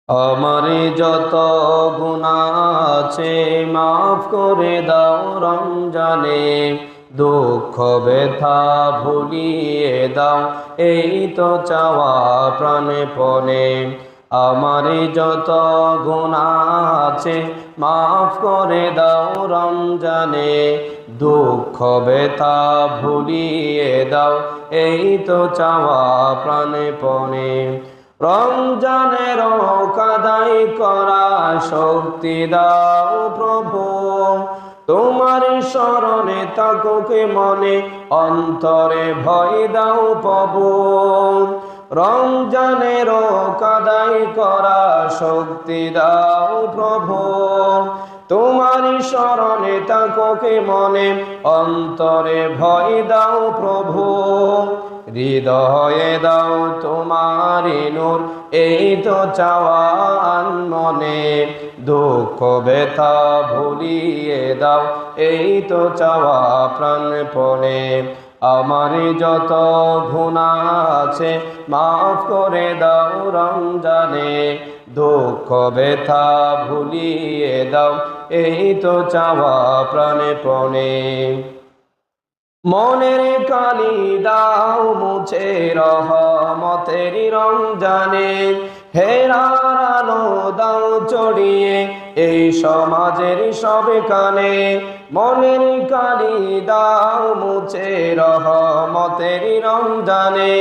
আমারে যত গুনাহ আছে মাফ করে দাও রমজানে, দুঃখ ব্যথা ভুলিয়ে দাও এই তো চাওয়া প্রাণপণে। আমারে যত গুনাহ আছে মাফ করে দাও রমজানে, দুঃখ ব্যথা ভুলিয়ে দাও এই তো চাওয়া প্রাণপণে। রমজানের কাদাই করা শক্তি দাও প্রভু, তোমার স্মরণে তাকুকে মনে অন্তরে ভয় দাও প্রভু। রমজানের কাদাই করা শক্তি দাও প্রভু, তোমার স্মরণে তাকুকে মনে অন্তরে ভয় দাও প্রভু। হৃদয়ে দাও তোমারি নূর এই তো চাওয়া মনে, দুঃখ ব্যথা ভুলিয়ে দাও এই তো চাওয়া প্রাণপণে। আমার যত গুনাহ আছে মাফ করে দাও রমজানে, দুঃখ ব্যথা ভুলিয়ে দাও এই তো চাওয়া প্রাণপণে। মনের কালি দাও মুছে রহমতের রমজানে, হেরার আলো দাও চড়িয়ে এই সমাজের সবে কানে। মনের কালি দাও মুছে রহমতের রমজানে,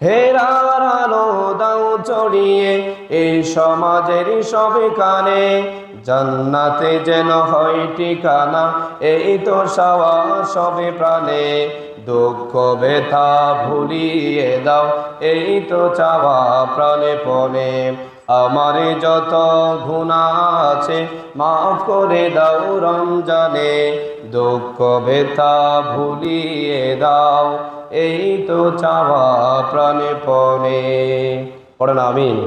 হেরার আলো দাও চড়িয়ে এই সমাজের সবে কানে। জান্নাতে যেন হয় ঠিকানা এই তো চাওয়া সবে প্রাণে, দুঃখ ব্যথা ভুলিয়ে দাও এই তো চাওয়া প্রাণপণে। আমারে যত গুনাহ আছে মাফ করে দাও রমজানে, দুঃখ ব্যথা ভুলিয়ে দাও এই তো চাওয়া প্রাণপণে। পড়েন আমিন।